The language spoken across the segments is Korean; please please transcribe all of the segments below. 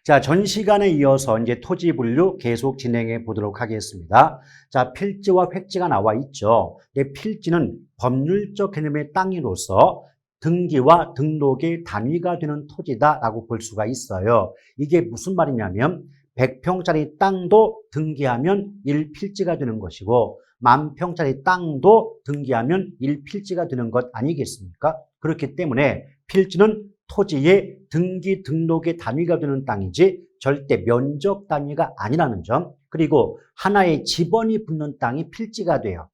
자, 전 시간에 이어서 이제 토지 분류 계속 진행해 보도록 하겠습니다. 자, 필지와 획지가 나와 있죠. 근데 필지는 법률적 개념의 땅으로서 등기와 등록의 단위가 되는 토지다라고 볼 수가 있어요. 이게 무슨 말이냐면 100평짜리 땅도 등기하면 1필지가 되는 것이고 10,000평짜리 땅도 등기하면 1필지가 되는 것 아니겠습니까? 그렇기 때문에 필지는 토지의 등기 등록의 단위가 되는 땅이지 절대 면적 단위가 아니라는 점, 그리고 하나의 지번이 붙는 땅이 필지가 돼요.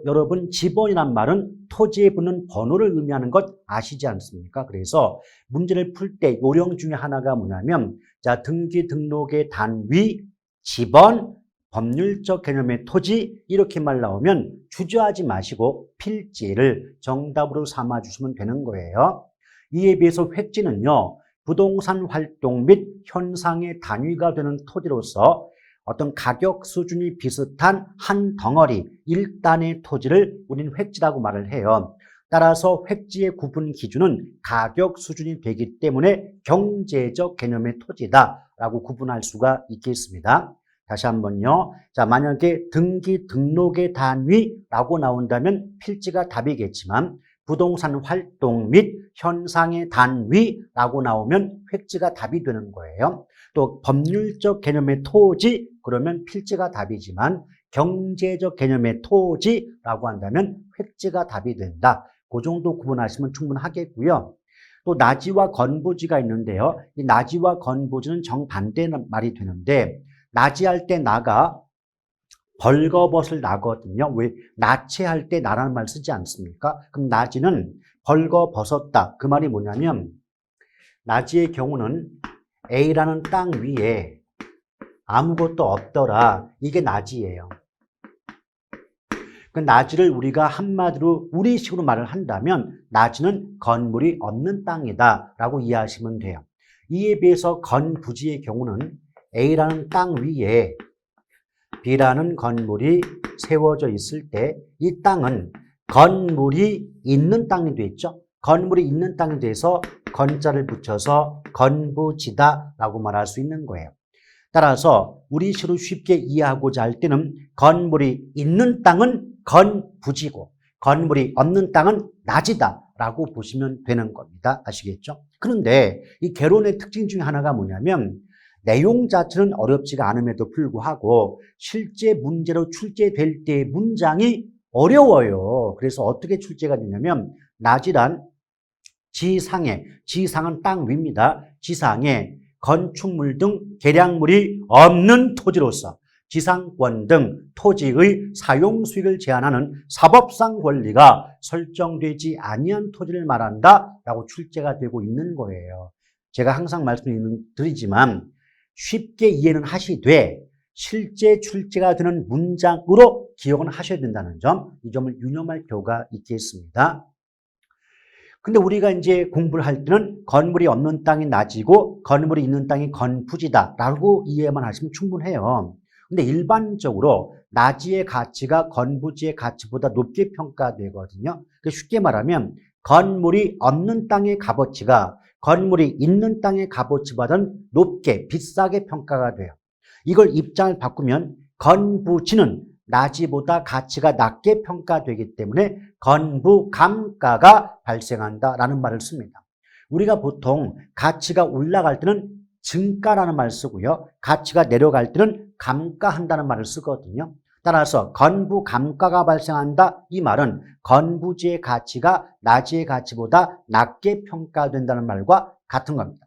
여러분, 지번이란 말은 토지에 붙는 번호를 의미하는 것 아시지 않습니까? 그래서 문제를 풀 때 요령 중에 하나가 뭐냐면, 자, 등기 등록의 단위, 지번, 법률적 개념의 토지, 이렇게만 나오면 주저하지 마시고 필지를 정답으로 삼아 주시면 되는 거예요. 이에 비해서 획지는요, 부동산 활동 및 현상의 단위가 되는 토지로서 어떤 가격 수준이 비슷한 한 덩어리, 일단의 토지를 우리는 획지라고 말을 해요. 따라서 획지의 구분 기준은 가격 수준이 되기 때문에 경제적 개념의 토지다라고 구분할 수가 있겠습니다. 다시 한번요. 자, 만약에 등기 등록의 단위라고 나온다면 필지가 답이겠지만 부동산 활동 및 현상의 단위라고 나오면 획지가 답이 되는 거예요. 또 법률적 개념의 토지, 그러면 필지가 답이지만 경제적 개념의 토지라고 한다면 획지가 답이 된다. 그 정도 구분하시면 충분하겠고요. 또 나지와 건부지가 있는데요. 이 나지와 건부지는 정반대 말이 되는데, 나지할 때 나가 벌거벗을 나거든요. 왜? 나체할 때 나라는 말 쓰지 않습니까? 그럼 나지는 벌거벗었다. 그 말이 뭐냐면, 나지의 경우는 A라는 땅 위에 아무것도 없더라. 이게 나지예요. 그 나지를 우리가 한마디로 우리식으로 말을 한다면 나지는 건물이 없는 땅이다 라고 이해하시면 돼요. 이에 비해서 건부지의 경우는 A라는 땅 위에 B라는 건물이 세워져 있을 때 이 땅은 건물이 있는 땅이 되죠. 건물이 있는 땅에 대해서 건자를 붙여서 건부지다라고 말할 수 있는 거예요. 따라서 우리식으로 쉽게 이해하고자 할 때는 건물이 있는 땅은 건부지고 건물이 없는 땅은 나지다라고 보시면 되는 겁니다. 아시겠죠? 그런데 이 개론의 특징 중에 하나가 뭐냐면 내용 자체는 어렵지가 않음에도 불구하고 실제 문제로 출제될 때의 문장이 어려워요. 그래서 어떻게 출제가 되냐면 나지란 지상은 땅 위입니다. 지상에 건축물 등 계량물이 없는 토지로서 지상권 등 토지의 사용 수익을 제한하는 사법상 권리가 설정되지 아니한 토지를 말한다라고 출제가 되고 있는 거예요. 제가 항상 말씀드리지만 쉽게 이해는 하시되 실제 출제가 되는 문장으로 기억은 하셔야 된다는 점, 이 점을 유념할 필요가 있겠습니다. 근데 우리가 이제 공부를 할 때는 건물이 없는 땅이 나지고 건물이 있는 땅이 건부지다라고 이해만 하시면 충분해요. 근데 일반적으로 나지의 가치가 건부지의 가치보다 높게 평가되거든요. 쉽게 말하면 건물이 없는 땅의 값어치가 건물이 있는 땅의 값어치보다는 높게 비싸게 평가가 돼요. 이걸 입장을 바꾸면 건부지는 나지보다 가치가 낮게 평가되기 때문에 건부감가가 발생한다라는 말을 씁니다. 우리가 보통 가치가 올라갈 때는 증가라는 말을 쓰고요. 가치가 내려갈 때는 감가한다는 말을 쓰거든요. 따라서 건부감가가 발생한다, 이 말은 건부지의 가치가 나지의 가치보다 낮게 평가된다는 말과 같은 겁니다.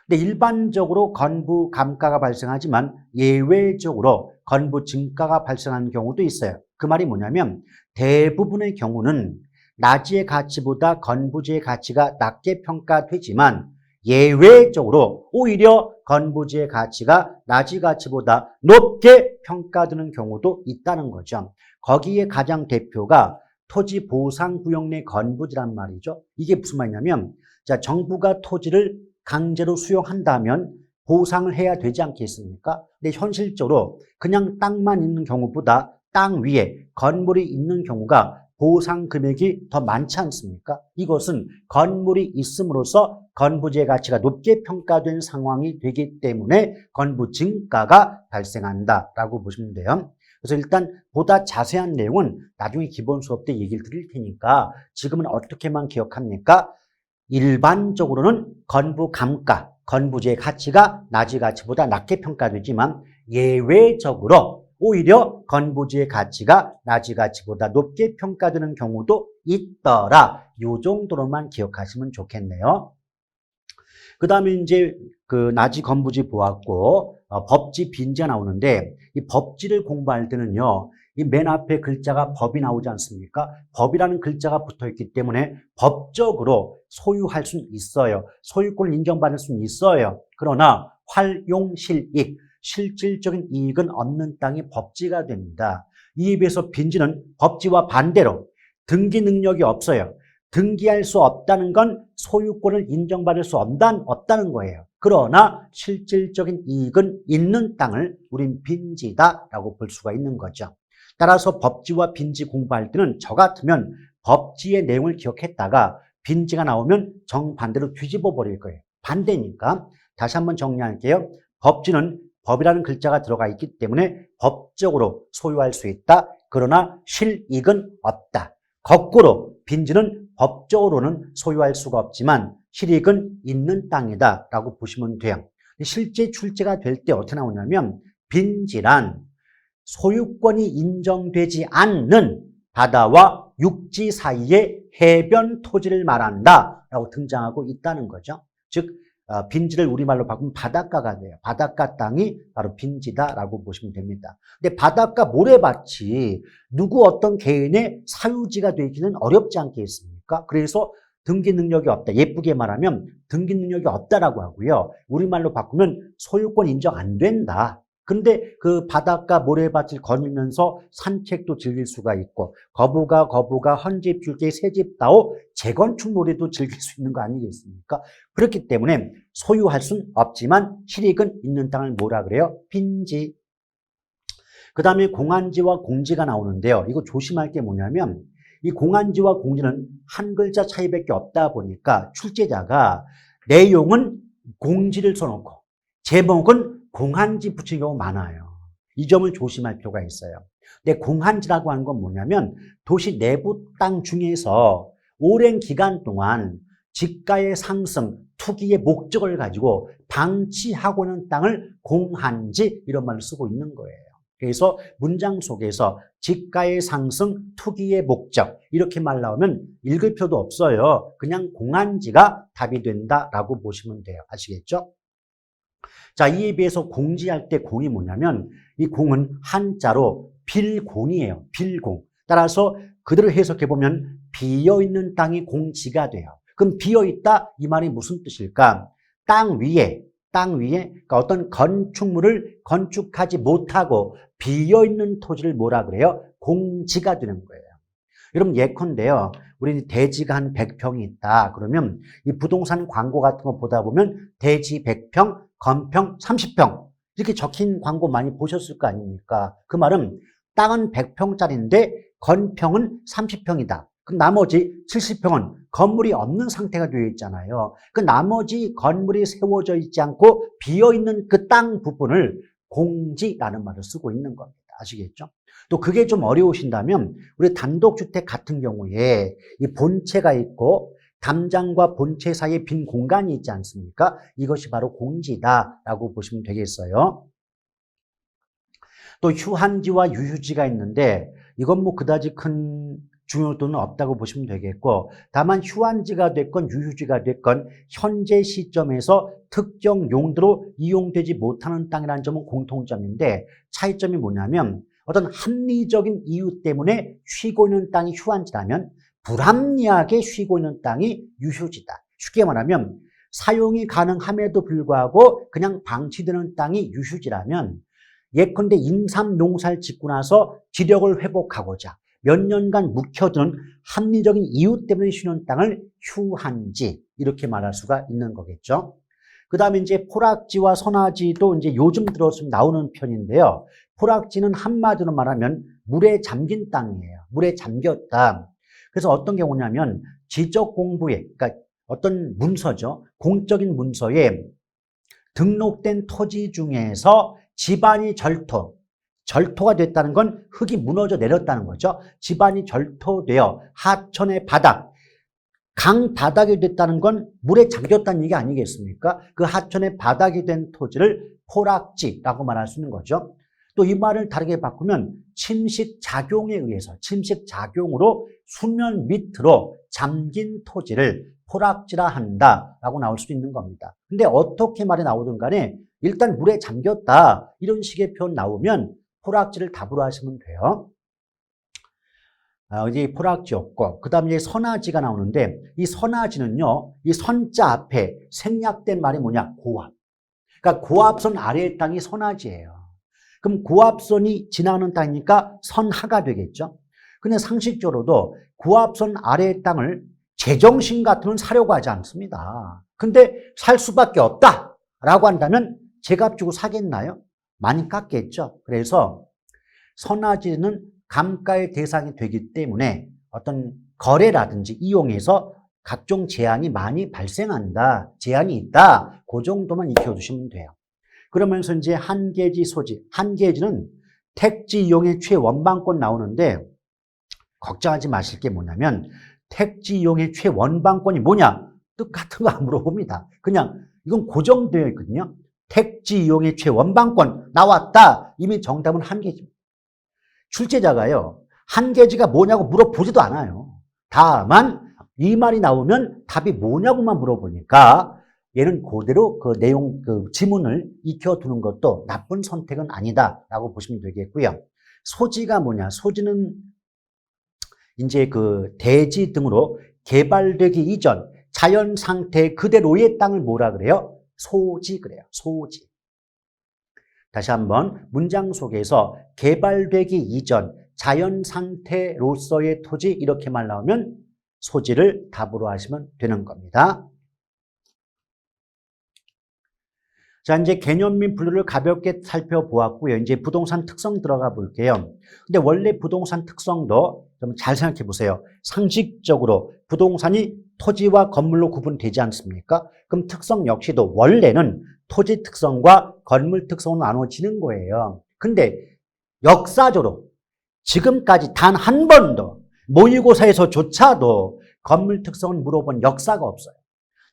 근데 일반적으로 건부감가가 발생하지만 예외적으로 건부증가가 발생하는 경우도 있어요. 그 말이 뭐냐면 대부분의 경우는 나지의 가치보다 건부지의 가치가 낮게 평가되지만 예외적으로 오히려 건부지의 가치가 나지 가치보다 높게 평가되는 경우도 있다는 거죠. 거기에 가장 대표가 토지 보상구역 내 건부지란 말이죠. 이게 무슨 말이냐면, 자, 정부가 토지를 강제로 수용한다면 보상을 해야 되지 않겠습니까? 근데 현실적으로 그냥 땅만 있는 경우보다 땅 위에 건물이 있는 경우가 보상 금액이 더 많지 않습니까? 이것은 건물이 있음으로써 건부지의 가치가 높게 평가된 상황이 되기 때문에 건부 증가가 발생한다라고 보시면 돼요. 그래서 일단 보다 자세한 내용은 나중에 기본 수업 때 얘기를 드릴 테니까 지금은 어떻게만 기억합니까? 일반적으로는 건부 감가, 건부지의 가치가 나지 가치보다 낮게 평가되지만 예외적으로 오히려 건부지의 가치가 나지 가치보다 높게 평가되는 경우도 있더라. 이 정도로만 기억하시면 좋겠네요. 그 다음에 이제 그 나지 건부지 보았고 법지 빈지가 나오는데 이 법지를 공부할 때는요. 이 맨 앞에 글자가 법이 나오지 않습니까? 법이라는 글자가 붙어 있기 때문에 법적으로 소유할 수는 있어요. 소유권을 인정받을 수는 있어요. 그러나 활용실익, 실질적인 이익은 없는 땅이 법지가 됩니다. 이에 비해서 빈지는 법지와 반대로 등기 능력이 없어요. 등기할 수 없다는 건 소유권을 인정받을 수 없다는 거예요. 그러나 실질적인 이익은 있는 땅을 우린 빈지다라고 볼 수가 있는 거죠. 따라서 법지와 빈지 공부할 때는 저 같으면 법지의 내용을 기억했다가 빈지가 나오면 정반대로 뒤집어 버릴 거예요. 반대니까. 다시 한번 정리할게요. 법지는 법이라는 글자가 들어가 있기 때문에 법적으로 소유할 수 있다. 그러나 실익은 없다. 거꾸로 빈지는 법적으로는 소유할 수가 없지만 실익은 있는 땅이다 라고 보시면 돼요. 실제 출제가 될 때 어떻게 나오냐면 빈지란 소유권이 인정되지 않는 바다와 육지 사이의 해변 토지를 말한다 라고 등장하고 있다는 거죠. 즉 빈지를 우리말로 바꾸면 바닷가가 돼요. 바닷가 땅이 바로 빈지다라고 보시면 됩니다. 근데 바닷가 모래밭이 누구 어떤 개인의 사유지가 되기는 어렵지 않겠습니까? 그래서 등기 능력이 없다. 예쁘게 말하면 등기 능력이 없다라고 하고요. 우리말로 바꾸면 소유권 인정 안 된다. 근데 그 바닷가 모래밭을 거닐면서 산책도 즐길 수가 있고 거부가 헌집 줄게 새집다오 재건축 놀이도 즐길 수 있는 거 아니겠습니까? 그렇기 때문에 소유할 수는 없지만 실익은 있는 땅을 뭐라 그래요? 빈지. 그 다음에 공한지와 공지가 나오는데요. 이거 조심할 게 뭐냐면 이 공한지와 공지는 한 글자 차이밖에 없다 보니까 출제자가 내용은 공지를 써놓고 제목은 공한지 붙인 경우 많아요. 이 점을 조심할 필요가 있어요. 근데 공한지라고 하는 건 뭐냐면 도시 내부 땅 중에서 오랜 기간 동안 지가의 상승, 투기의 목적을 가지고 방치하고 있는 땅을 공한지 이런 말을 쓰고 있는 거예요. 그래서 문장 속에서 지가의 상승, 투기의 목적 이렇게 말 나오면 읽을 필요도 없어요. 그냥 공한지가 답이 된다라고 보시면 돼요. 아시겠죠? 자, 이에 비해서 공지할 때 공이 뭐냐면 이 공은 한자로 빌공이에요. 빌공. 따라서 그대로 해석해보면 비어있는 땅이 공지가 돼요. 그럼 비어있다 이 말이 무슨 뜻일까? 땅 위에 그러니까 어떤 건축물을 건축하지 못하고 비어있는 토지를 뭐라 그래요? 공지가 되는 거예요. 여러분 예컨대요. 우리 대지가 한 100평이 있다. 그러면 이 부동산 광고 같은 거 보다 보면 대지 100평, 건평 30평 이렇게 적힌 광고 많이 보셨을 거 아닙니까? 그 말은 땅은 100평짜리인데 건평은 30평이다. 그 나머지 70평은 건물이 없는 상태가 되어 있잖아요. 그 나머지 건물이 세워져 있지 않고 비어있는 그 땅 부분을 공지라는 말을 쓰고 있는 겁니다. 아시겠죠? 또 그게 좀 어려우신다면 우리 단독주택 같은 경우에 이 본체가 있고 담장과 본체 사이에 빈 공간이 있지 않습니까? 이것이 바로 공지다라고 보시면 되겠어요. 또 휴한지와 유휴지가 있는데 이건 뭐 그다지 큰 중요도는 없다고 보시면 되겠고 다만 휴한지가 됐건 유휴지가 됐건 현재 시점에서 특정 용도로 이용되지 못하는 땅이라는 점은 공통점인데 차이점이 뭐냐면 어떤 합리적인 이유 때문에 쉬고 있는 땅이 휴한지라면 불합리하게 쉬고 있는 땅이 유휴지다. 쉽게 말하면 사용이 가능함에도 불구하고 그냥 방치되는 땅이 유휴지라면 예컨대 인삼 농사를 짓고 나서 지력을 회복하고자 몇 년간 묵혀두는 합리적인 이유 때문에 쉬는 땅을 휴한지 이렇게 말할 수가 있는 거겠죠. 그 다음에 이제 포락지와 선화지도 이제 요즘 들어서 나오는 편인데요. 포락지는 한마디로 말하면 물에 잠긴 땅이에요. 물에 잠겼다. 그래서 어떤 경우냐면 지적 공부에, 그러니까 어떤 문서죠. 공적인 문서에 등록된 토지 중에서 집안이 절토가 됐다는 건 흙이 무너져 내렸다는 거죠. 집안이 절토되어 하천의 바닥, 강 바닥이 됐다는 건 물에 잠겼다는 얘기 아니겠습니까? 그 하천의 바닥이 된 토지를 포락지라고 말할 수 있는 거죠. 또 이 말을 다르게 바꾸면 침식작용에 의해서, 침식작용으로 수면 밑으로 잠긴 토지를 포락지라 한다라고 나올 수도 있는 겁니다. 근데 어떻게 말이 나오든 간에 일단 물에 잠겼다 이런 식의 표현 나오면 포락지를 답으로 하시면 돼요. 이제 포락지였고, 그 다음에 이제 선화지가 나오는데, 이 선화지는요, 이 선자 앞에 생략된 말이 뭐냐? 고압. 그러니까 고압선 아래의 땅이 선화지예요. 그럼 고압선이 지나는 땅이니까 선하가 되겠죠. 근데 상식적으로도 고압선 아래의 땅을 제정신 같으면 사려고 하지 않습니다. 근데 살 수밖에 없다라고 한다면 제값 주고 사겠나요? 많이 깎겠죠. 그래서 선화지는 감가의 대상이 되기 때문에 어떤 거래라든지 이용해서 각종 제한이 많이 발생한다, 제한이 있다, 그 정도만 익혀두시면 돼요. 그러면서 이제 한계지 소지, 한계지는 택지 이용의 최원방권 나오는데 걱정하지 마실 게 뭐냐면 택지 이용의 최원방권이 뭐냐? 똑같은 거 안 물어봅니다. 그냥 이건 고정되어 있거든요. 택지 이용의 최원방권 나왔다. 이미 정답은 한계지입니다. 출제자가요, 한계지가 뭐냐고 물어보지도 않아요. 다만 이 말이 나오면 답이 뭐냐고만 물어보니까 얘는 그대로 그 내용, 그 지문을 익혀두는 것도 나쁜 선택은 아니다라고 보시면 되겠고요. 소지가 뭐냐? 소지는 이제 그 대지 등으로 개발되기 이전 자연 상태 그대로의 땅을 뭐라 그래요? 소지 그래요. 소지. 다시 한번 문장 속에서 개발되기 이전 자연 상태로서의 토지 이렇게 말 나오면 소지를 답으로 하시면 되는 겁니다. 자, 이제 개념 및 분류를 가볍게 살펴보았고요. 이제 부동산 특성 들어가 볼게요. 근데 원래 부동산 특성도 좀 잘 생각해 보세요. 상식적으로 부동산이 토지와 건물로 구분되지 않습니까? 그럼 특성 역시도 원래는 토지 특성과 건물 특성으로 나눠지는 거예요. 근데 역사적으로 지금까지 단 한 번도 모의고사에서조차도 건물 특성을 물어본 역사가 없어요.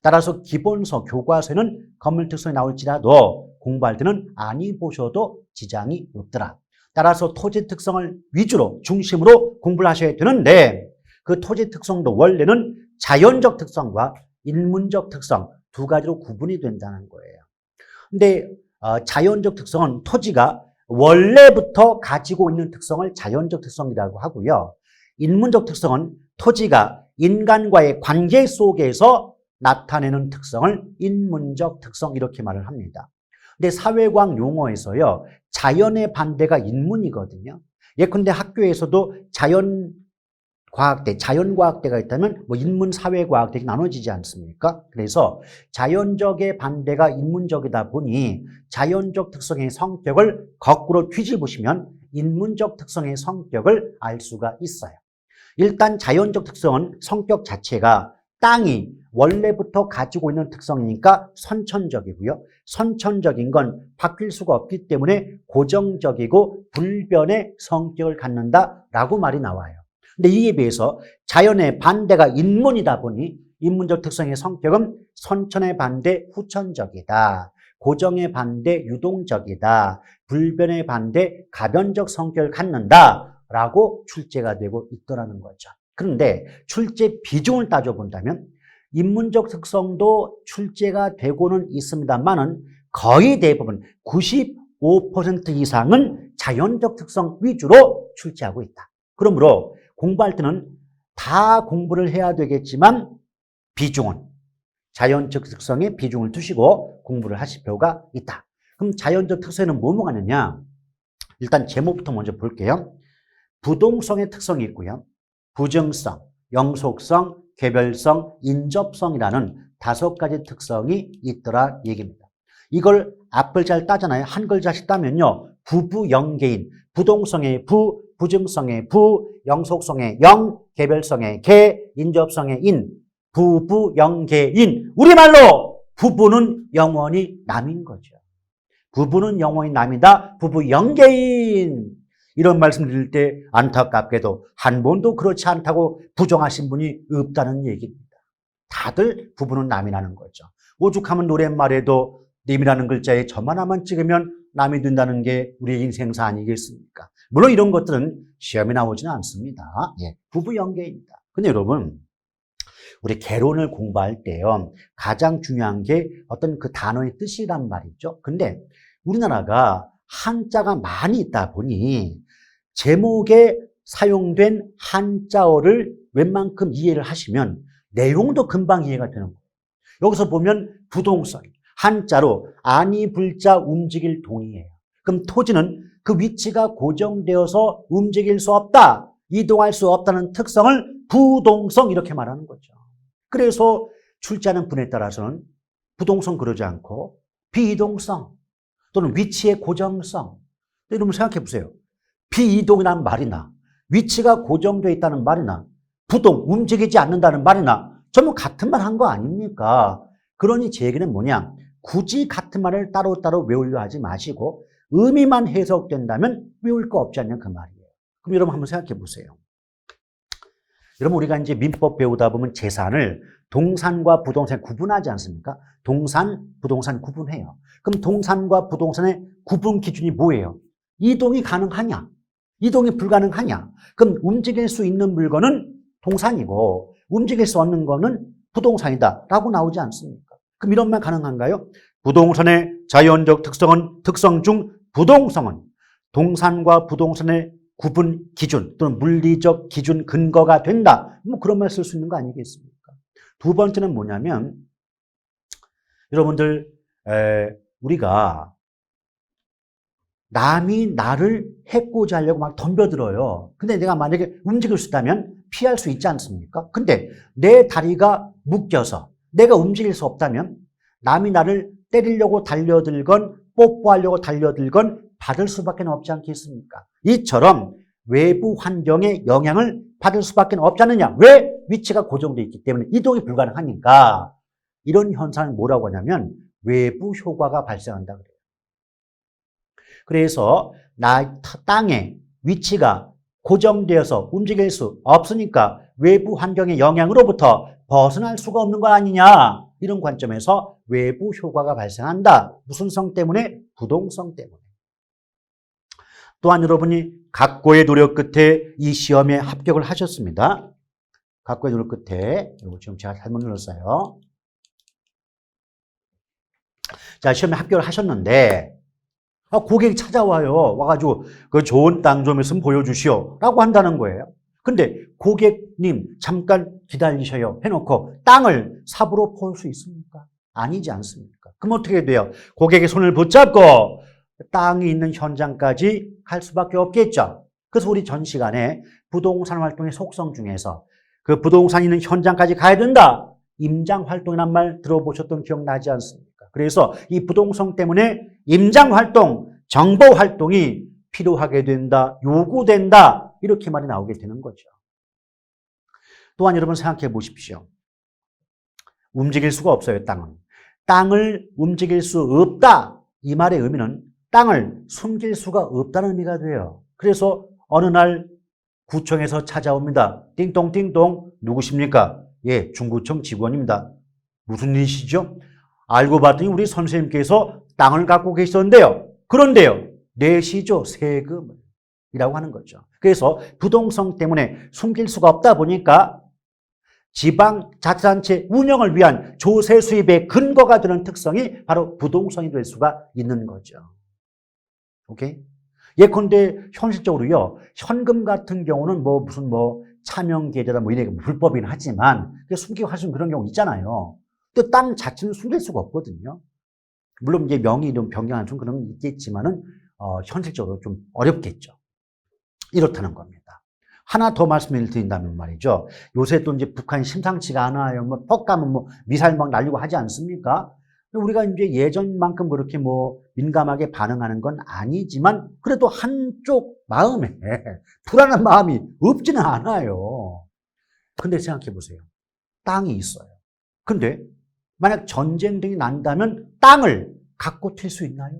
따라서 기본서, 교과서에는 건물 특성이 나올지라도 공부할 때는 아니 보셔도 지장이 없더라. 따라서 토지 특성을 위주로 중심으로 공부를 하셔야 되는데 그 토지 특성도 원래는 자연적 특성과 인문적 특성 두 가지로 구분이 된다는 거예요. 근데 자연적 특성은 토지가 원래부터 가지고 있는 특성을 자연적 특성이라고 하고요. 인문적 특성은 토지가 인간과의 관계 속에서 나타내는 특성을 인문적 특성 이렇게 말을 합니다. 근데 사회과학 용어에서요. 자연의 반대가 인문이거든요. 예컨대 학교에서도 자연과학대가 있다면 뭐 인문, 사회과학대가 나눠지지 않습니까? 그래서 자연적의 반대가 인문적이다 보니 자연적 특성의 성격을 거꾸로 뒤집으시면 인문적 특성의 성격을 알 수가 있어요. 일단 자연적 특성은 성격 자체가 땅이 원래부터 가지고 있는 특성이니까 선천적이고요. 선천적인 건 바뀔 수가 없기 때문에 고정적이고 불변의 성격을 갖는다라고 말이 나와요. 근데 이에 비해서 자연의 반대가 인문이다 보니 인문적 특성의 성격은 선천의 반대 후천적이다. 고정의 반대 유동적이다. 불변의 반대 가변적 성격을 갖는다라고 출제가 되고 있더라는 거죠. 그런데 출제 비중을 따져본다면 인문적 특성도 출제가 되고는 있습니다만은 거의 대부분 95% 이상은 자연적 특성 위주로 출제하고 있다. 그러므로 공부할 때는 다 공부를 해야 되겠지만 비중은 자연적 특성에 비중을 두시고 공부를 하실 필요가 있다. 그럼 자연적 특성에는 뭐가 있느냐? 일단 제목부터 먼저 볼게요. 부동성의 특성이 있고요. 부정성, 영속성, 개별성, 인접성이라는 5가지 특성이 있더라 얘기입니다. 이걸 앞을 잘 따잖아요. 한 글자씩 따면요. 부부영계인, 부동성의 부, 부증성의 부, 영속성의 영, 개별성의 개, 인접성의 인, 부부, 영계인. 우리말로 부부는 영원히 남인 거죠. 부부는 영원히 남이다. 부부 영계인. 이런 말씀 드릴 때 안타깝게도 한 번도 그렇지 않다고 부정하신 분이 없다는 얘기입니다. 다들 부부는 남이라는 거죠. 오죽하면 노랫말에도 님이라는 글자에 점 하나만 찍으면 남이 된다는 게 우리의 인생사 아니겠습니까? 물론 이런 것들은 시험에 나오지는 않습니다. 예, 부부 연계입니다. 근데 여러분, 우리 개론을 공부할 때요, 가장 중요한 게 어떤 그 단어의 뜻이란 말이죠. 근데 우리나라가 한자가 많이 있다 보니 제목에 사용된 한자어를 웬만큼 이해를 하시면 내용도 금방 이해가 되는 거예요. 여기서 보면 부동성, 한자로 아니 불자 움직일 동이에요. 그럼 토지는 그 위치가 고정되어서 움직일 수 없다, 이동할 수 없다는 특성을 부동성 이렇게 말하는 거죠. 그래서 출제하는 분에 따라서는 부동성 그러지 않고 비이동성 또는 위치의 고정성. 여러분 생각해 보세요. 비이동이라는 말이나 위치가 고정되어 있다는 말이나 부동, 움직이지 않는다는 말이나 전부 같은 말 한 거 아닙니까? 그러니 제 얘기는 뭐냐? 굳이 같은 말을 따로따로 외우려 하지 마시고 의미만 해석된다면 외울 거 없지 않냐 그 말이에요. 그럼 여러분 한번 생각해 보세요. 여러분 우리가 이제 민법 배우다 보면 재산을 동산과 부동산에 구분하지 않습니까? 동산, 부동산 구분해요. 그럼 동산과 부동산의 구분 기준이 뭐예요? 이동이 가능하냐? 이동이 불가능하냐? 그럼 움직일 수 있는 물건은 동산이고 움직일 수 없는 거는 부동산이다 라고 나오지 않습니까? 그럼 이런 말 가능한가요? 부동산의 자연적 특성 중 부동성은 동산과 부동산의 구분 기준 또는 물리적 기준 근거가 된다. 뭐 그런 말 쓸 수 있는 거 아니겠습니까? 두 번째는 뭐냐면 여러분들 우리가 남이 나를 해코지 하려고 막 덤벼들어요. 근데 내가 만약에 움직일 수 있다면 피할 수 있지 않습니까? 근데 내 다리가 묶여서 내가 움직일 수 없다면 남이 나를 때리려고 달려들건 뽀뽀하려고 달려들건 받을 수밖에 없지 않겠습니까? 이처럼 외부 환경의 영향을 받을 수밖에 없지 않느냐? 왜? 위치가 고정되어 있기 때문에 이동이 불가능하니까. 이런 현상을 뭐라고 하냐면 외부 효과가 발생한다 그래요. 그래서 땅의 위치가 고정되어서 움직일 수 없으니까 외부 환경의 영향으로부터 벗어날 수가 없는 거 아니냐. 이런 관점에서 외부 효과가 발생한다. 무슨 성 때문에? 부동성 때문에. 또한 여러분이 각고의 노력 끝에 이 시험에 합격을 하셨습니다. 각고의 노력 끝에, 지금 제가 잘못 눌렀어요. 자, 시험에 합격을 하셨는데, 고객이 찾아와요. 와가지고, 그 좋은 땅 좀 있으면 보여주시오. 라고 한다는 거예요. 근데 고객님, 잠깐 기다리셔요. 해놓고 땅을 삽으로 퍼올 수 있습니까? 아니지 않습니까? 그럼 어떻게 돼요? 고객의 손을 붙잡고 땅이 있는 현장까지 갈 수밖에 없겠죠. 그래서 우리 전 시간에 부동산 활동의 속성 중에서 그 부동산 있는 현장까지 가야 된다. 임장 활동이란 말 들어보셨던 기억 나지 않습니까? 그래서 이 부동성 때문에 임장 활동, 정보 활동이 필요하게 된다, 요구된다. 이렇게 말이 나오게 되는 거죠. 또한 여러분 생각해 보십시오. 움직일 수가 없어요, 땅은. 땅을 움직일 수 없다. 이 말의 의미는 땅을 숨길 수가 없다는 의미가 돼요. 그래서 어느 날 구청에서 찾아옵니다. 띵동띵동, 누구십니까? 예, 중구청 직원입니다. 무슨 일이시죠? 알고 봤더니 우리 선생님께서 땅을 갖고 계셨는데요. 그런데요, 내시죠, 세금을. 이라고 하는 거죠. 그래서 부동성 때문에 숨길 수가 없다 보니까 지방자치단체 운영을 위한 조세 수입의 근거가 되는 특성이 바로 부동성이 될 수가 있는 거죠. 오케이? 예컨대 현실적으로요, 현금 같은 경우는 무슨 차명계좌다 이런 게 불법이긴 하지만 숨기고 할 수 있는 그런 경우 있잖아요. 또 땅 자체는 숨길 수가 없거든요. 물론 이제 명의 이름 변경하는 좀 그런 게 있겠지만은 현실적으로 좀 어렵겠죠. 이렇다는 겁니다. 하나 더 말씀을 드린다면 말이죠. 요새 또 이제 북한이 심상치가 않아요. 퍽 가면 미사일 막 날리고 하지 않습니까? 우리가 이제 예전만큼 그렇게 뭐 민감하게 반응하는 건 아니지만 그래도 한쪽 마음에 불안한 마음이 없지는 않아요. 근데 생각해 보세요. 땅이 있어요. 근데 만약 전쟁 등이 난다면 땅을 갖고 튈 수 있나요?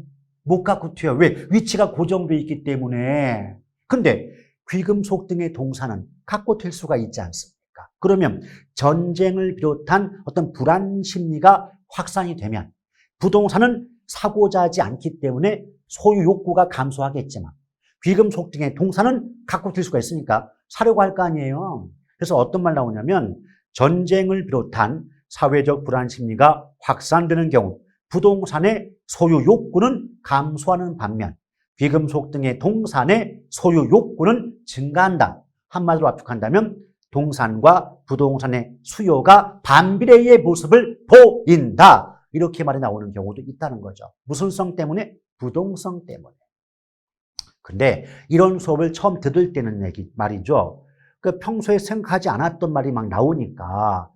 못 갖고 튀어요. 왜? 위치가 고정되어 있기 때문에. 근데 귀금속 등의 동사는 갖고 튈 수가 있지 않습니까? 그러면 전쟁을 비롯한 어떤 불안 심리가 확산이 되면 부동산은 사고자 하지 않기 때문에 소유 욕구가 감소하겠지만 귀금속 등의 동사는 갖고 튈 수가 있으니까 사려고 할 거 아니에요. 그래서 어떤 말 나오냐면 전쟁을 비롯한 사회적 불안 심리가 확산되는 경우 부동산의 소유 욕구는 감소하는 반면 귀금속 등의 동산의 소유 욕구는 증가한다. 한마디로 압축한다면 동산과 부동산의 수요가 반비례의 모습을 보인다. 이렇게 말이 나오는 경우도 있다는 거죠. 무슨 성 때문에? 부동성 때문에. 근데 이런 수업을 처음 들을 때는 말이죠. 그 평소에 생각하지 않았던 말이 막 나오니까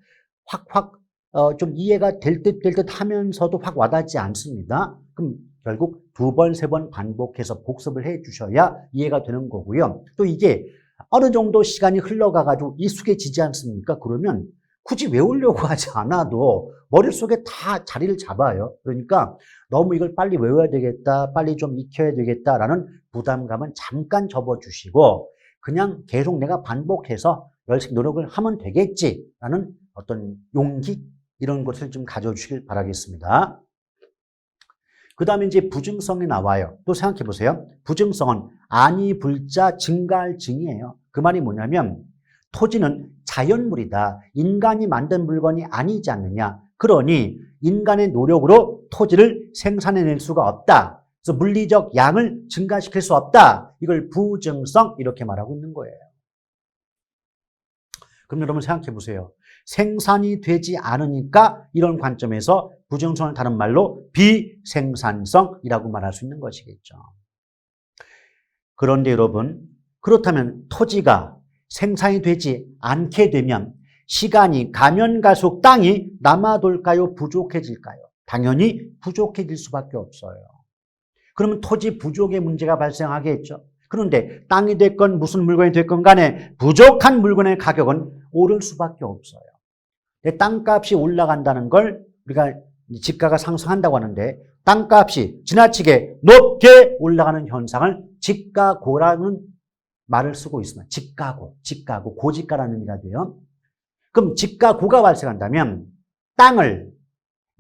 좀 이해가 될 듯 하면서도 확 와닿지 않습니다. 그럼 결국 2번, 3번 반복해서 복습을 해 주셔야 이해가 되는 거고요. 또 이게 어느 정도 시간이 흘러가가지고 익숙해지지 않습니까? 그러면 굳이 외우려고 하지 않아도 머릿속에 다 자리를 잡아요. 그러니까 너무 이걸 빨리 외워야 되겠다, 빨리 좀 익혀야 되겠다라는 부담감은 잠깐 접어주시고 그냥 계속 내가 반복해서 열심히 노력을 하면 되겠지라는 어떤 용기 이런 것을 좀 가져주시길 바라겠습니다. 그 다음에 이제 부증성이 나와요. 또 생각해 보세요. 부증성은 아니 불자 증가할 증이에요. 그 말이 뭐냐면 토지는 자연물이다. 인간이 만든 물건이 아니지 않느냐. 그러니 인간의 노력으로 토지를 생산해낼 수가 없다. 그래서 물리적 양을 증가시킬 수 없다. 이걸 부증성 이렇게 말하고 있는 거예요. 그럼 여러분 생각해 보세요. 생산이 되지 않으니까 이런 관점에서 부증성을 다른 말로 비생산성이라고 말할 수 있는 것이겠죠. 그런데 여러분, 그렇다면 토지가 생산이 되지 않게 되면 시간이 가면 갈수록 땅이 남아돌까요? 부족해질까요? 당연히 부족해질 수밖에 없어요. 그러면 토지 부족의 문제가 발생하겠죠. 그런데 땅이 됐건 무슨 물건이 됐건 간에 부족한 물건의 가격은 오를 수밖에 없어요. 땅값이 올라간다는 걸 우리가 집가가 상승한다고 하는데 땅값이 지나치게 높게 올라가는 현상을 집가고라는 말을 쓰고 있습니다. 집가고, 고집가라는 의미가 돼요. 그럼 집가고가 발생한다면 땅을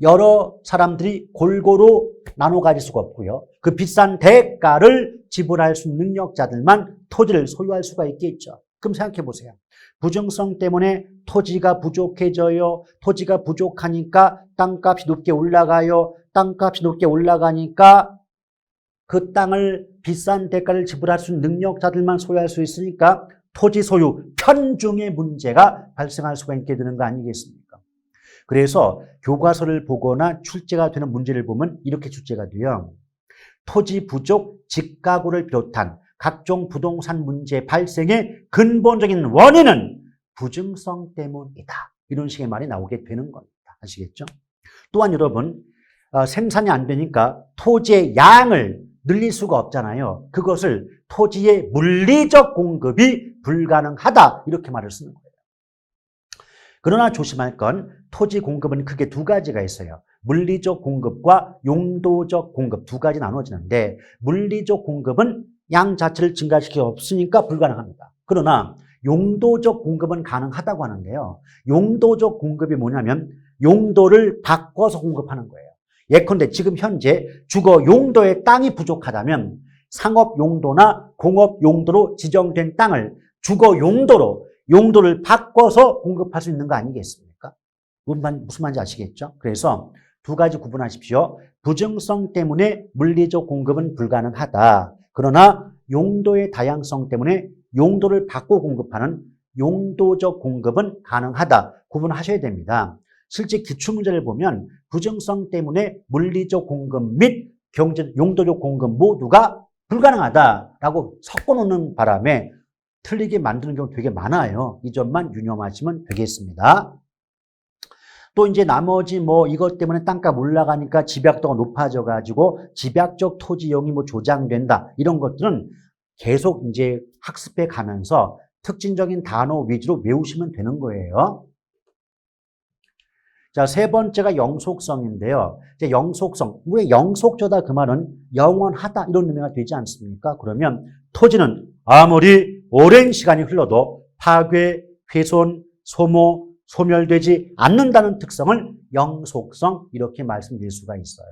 여러 사람들이 골고루 나눠 가질 수가 없고요. 그 비싼 대가를 지불할 수 있는 능력자들만 토지를 소유할 수가 있겠죠. 그럼 생각해 보세요. 부증성 때문에 토지가 부족해져요. 토지가 부족하니까 땅값이 높게 올라가요. 땅값이 높게 올라가니까 그 땅을 비싼 대가를 지불할 수 있는 능력자들만 소유할 수 있으니까 토지 소유 편중의 문제가 발생할 수가 있게 되는 거 아니겠습니까? 그래서 교과서를 보거나 출제가 되는 문제를 보면 이렇게 출제가 돼요. 토지 부족, 집가구를 비롯한 각종 부동산 문제 발생의 근본적인 원인은 부증성 때문이다. 이런 식의 말이 나오게 되는 겁니다. 아시겠죠? 또한 여러분, 생산이 안 되니까 토지의 양을 늘릴 수가 없잖아요. 그것을 토지의 물리적 공급이 불가능하다. 이렇게 말을 쓰는 거예요. 그러나 조심할 건 토지 공급은 크게 2가지가 있어요. 물리적 공급과 용도적 공급 2가지 나눠지는데 물리적 공급은 양 자체를 증가시킬 수 없으니까 불가능합니다. 그러나 용도적 공급은 가능하다고 하는데요. 용도적 공급이 뭐냐면 용도를 바꿔서 공급하는 거예요. 예컨대 지금 현재 주거 용도의 땅이 부족하다면 상업 용도나 공업 용도로 지정된 땅을 주거 용도로 용도를 바꿔서 공급할 수 있는 거 아니겠습니까? 무슨 말인지 아시겠죠? 그래서 2가지 구분하십시오. 부증성 때문에 물리적 공급은 불가능하다. 그러나 용도의 다양성 때문에 용도를 바꿔 공급하는 용도적 공급은 가능하다. 구분하셔야 됩니다. 실제 기출문제를 보면 부증성 때문에 물리적 공급 및 용도적 공급 모두가 불가능하다라고 섞어놓는 바람에 틀리게 만드는 경우 되게 많아요. 이 점만 유념하시면 되겠습니다. 또 이제 나머지 뭐 이것 때문에 땅값 올라가니까 집약도가 높아져 가지고 집약적 토지 이용이 뭐 조장된다. 이런 것들은 계속 이제 학습해 가면서 특징적인 단어 위주로 외우시면 되는 거예요. 자, 세 번째가 영속성인데요. 이제 영속성. 왜 영속저다 그 말은 영원하다 이런 의미가 되지 않습니까? 그러면 토지는 아무리 오랜 시간이 흘러도 파괴, 훼손, 소모, 소멸되지 않는다는 특성을 영속성 이렇게 말씀드릴 수가 있어요.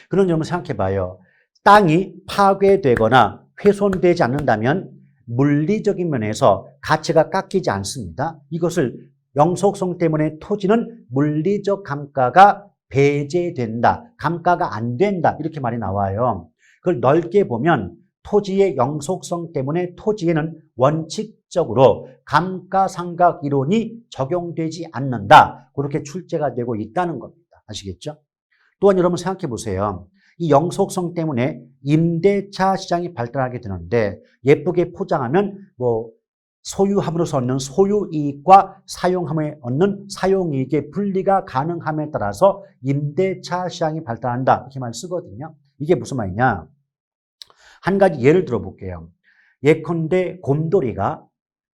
그런 점을 생각해 봐요. 땅이 파괴되거나 훼손되지 않는다면 물리적인 면에서 가치가 깎이지 않습니다. 이것을 영속성 때문에 토지는 물리적 감가가 배제된다. 감가가 안 된다. 이렇게 말이 나와요. 그걸 넓게 보면 토지의 영속성 때문에 토지에는 원칙적으로 감가상각 이론이 적용되지 않는다. 그렇게 출제가 되고 있다는 겁니다. 아시겠죠? 또한 여러분 생각해 보세요. 이 영속성 때문에 임대차 시장이 발달하게 되는데 예쁘게 포장하면 뭐 소유함으로써 얻는 소유이익과 사용함에 얻는 사용이익의 분리가 가능함에 따라서 임대차 시장이 발달한다. 이렇게 말 쓰거든요. 이게 무슨 말이냐. 한 가지 예를 들어볼게요. 예컨대 곰돌이가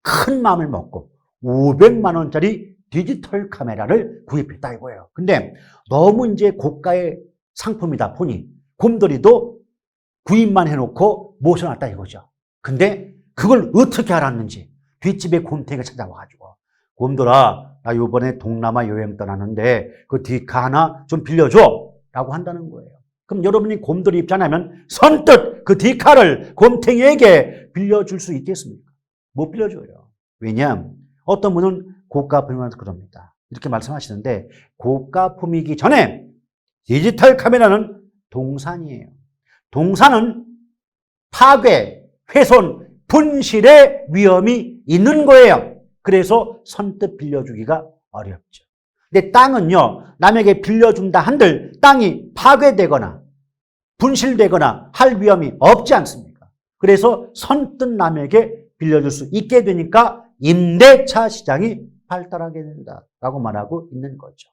큰 마음을 먹고 500만 원짜리 디지털 카메라를 구입했다 이거예요. 근데 너무 이제 고가의 상품이다 보니 곰돌이도 구입만 해놓고 모셔놨다 이거죠. 근데 그걸 어떻게 알았는지 뒷집에 곰탱이가 찾아와가지고 곰돌아 나 이번에 동남아 여행 떠나는데 그 디카 하나 좀 빌려줘 라고 한다는 거예요. 그럼 여러분이 곰돌이 입장하면 선뜻 그 디카를 곰탱이에게 빌려줄 수 있겠습니까? 못 빌려줘요. 왜냐? 어떤 분은 고가품이라서 그럽니다. 이렇게 말씀하시는데 고가품이기 전에 디지털 카메라는 동산이에요. 동산은 파괴, 훼손, 분실의 위험이 있는 거예요. 그래서 선뜻 빌려주기가 어렵죠. 근데 땅은요, 남에게 빌려준다 한들 땅이 파괴되거나 분실되거나 할 위험이 없지 않습니까? 그래서 선뜻 남에게 빌려줄 수 있게 되니까 임대차 시장이 발달하게 된다라고 말하고 있는 거죠.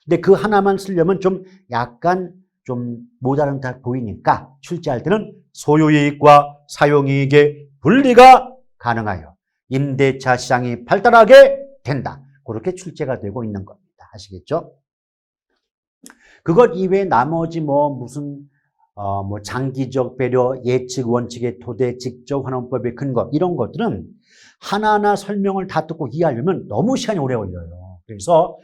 근데 그 하나만 쓰려면 좀 약간 좀 모자란 듯 보이니까 출제할 때는 소유이익과 사용이익의 분리가 가능하여 임대차 시장이 발달하게 된다. 그렇게 출제가 되고 있는 겁니다. 아시겠죠? 그것 이외에 나머지 무슨 장기적 배려, 예측 원칙의 토대, 직접 환원법의 근거 이런 것들은 하나하나 설명을 다 듣고 이해하려면 너무 시간이 오래 걸려요. 그래서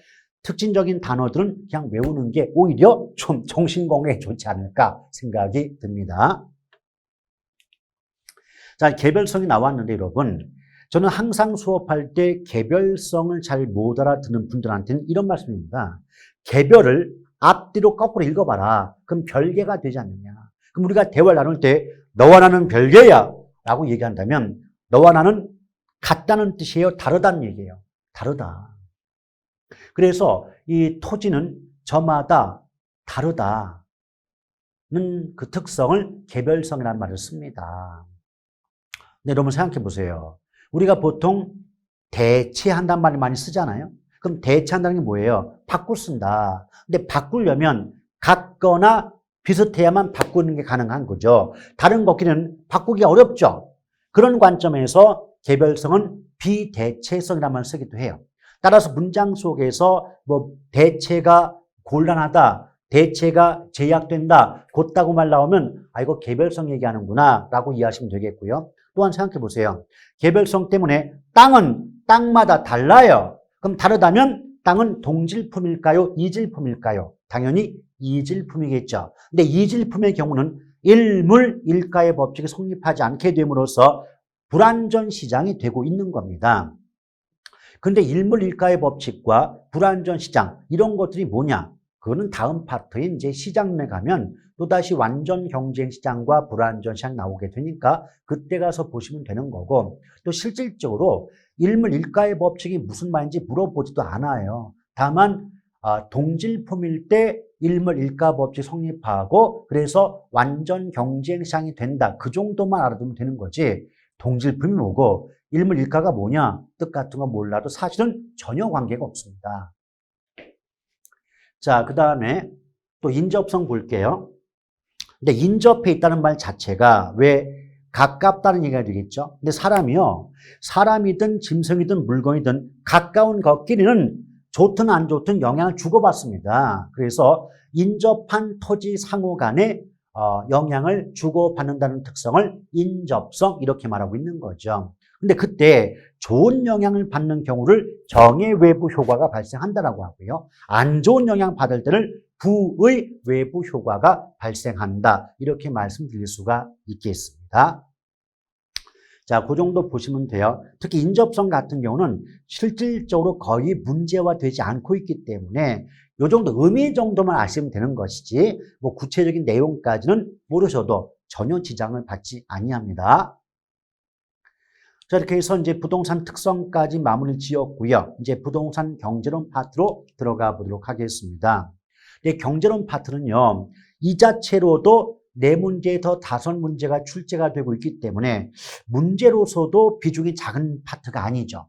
특징적인 단어들은 그냥 외우는 게 오히려 좀 정신건강에 좋지 않을까 생각이 듭니다. 자, 개별성이 나왔는데 여러분, 저는 항상 수업할 때 개별성을 잘 못 알아듣는 분들한테는 이런 말씀입니다. 개별을 앞뒤로 거꾸로 읽어봐라. 그럼 별개가 되지 않느냐. 그럼 우리가 대화를 나눌 때 너와 나는 별개야 라고 얘기한다면 너와 나는 같다는 뜻이에요? 다르다는 얘기예요? 다르다. 그래서 이 토지는 저마다 다르다는 그 특성을 개별성이라는 말을 씁니다. 근데 여러분 생각해 보세요. 우리가 보통 대체한다는 말을 많이 쓰잖아요. 그럼 대체한다는 게 뭐예요? 바꿀 쓴다. 근데 바꾸려면 같거나 비슷해야만 바꾸는 게 가능한 거죠. 다른 것끼리는 바꾸기 어렵죠. 그런 관점에서 개별성은 비대체성이라는 말을 쓰기도 해요. 따라서 문장 속에서 대체가 곤란하다, 대체가 제약된다, 곧다고 말 나오면 이거 개별성 얘기하는구나 라고 이해하시면 되겠고요. 또한 생각해 보세요. 개별성 때문에 땅은 땅마다 달라요. 그럼 다르다면 땅은 동질품일까요? 이질품일까요? 당연히 이질품이겠죠. 근데 이질품의 경우는 일물일가의 법칙이 성립하지 않게 됨으로써 불완전 시장이 되고 있는 겁니다. 근데 일물일가의 법칙과 불완전 시장 이런 것들이 뭐냐? 그거는 다음 파트인 이제 시장에 가면 또다시 완전 경쟁 시장과 불완전 시장 나오게 되니까 그때 가서 보시면 되는 거고 또 실질적으로 일물일가의 법칙이 무슨 말인지 물어보지도 않아요. 다만 동질품일 때 일물일가 법칙 성립하고 그래서 완전 경쟁 시장이 된다. 그 정도만 알아두면 되는 거지. 동질품이 뭐고 일물일가가 뭐냐? 뜻 같은 거 몰라도 사실은 전혀 관계가 없습니다. 자, 그 다음에 또 인접성 볼게요. 근데 인접해 있다는 말 자체가 왜 가깝다는 얘기가 되겠죠? 근데 사람이든 짐승이든 물건이든 가까운 것끼리는 좋든 안 좋든 영향을 주고받습니다. 그래서 인접한 토지 상호 간에 영향을 주고받는다는 특성을 인접성 이렇게 말하고 있는 거죠. 근데 그때 좋은 영향을 받는 경우를 정의 외부 효과가 발생한다라고 하고요. 안 좋은 영향 받을 때를 부의 외부 효과가 발생한다. 이렇게 말씀드릴 수가 있겠습니다. 자, 그 정도 보시면 돼요. 특히 인접성 같은 경우는 실질적으로 거의 문제화되지 않고 있기 때문에 이 정도 의미 정도만 아시면 되는 것이지 뭐 구체적인 내용까지는 모르셔도 전혀 지장을 받지 아니합니다. 자, 이렇게 해서 이제 부동산 특성까지 마무리를 지었고요. 이제 부동산 경제론 파트로 들어가 보도록 하겠습니다. 이 경제론 파트는요, 이 자체로도 4문제에서 5문제가 출제가 되고 있기 때문에 문제로서도 비중이 작은 파트가 아니죠.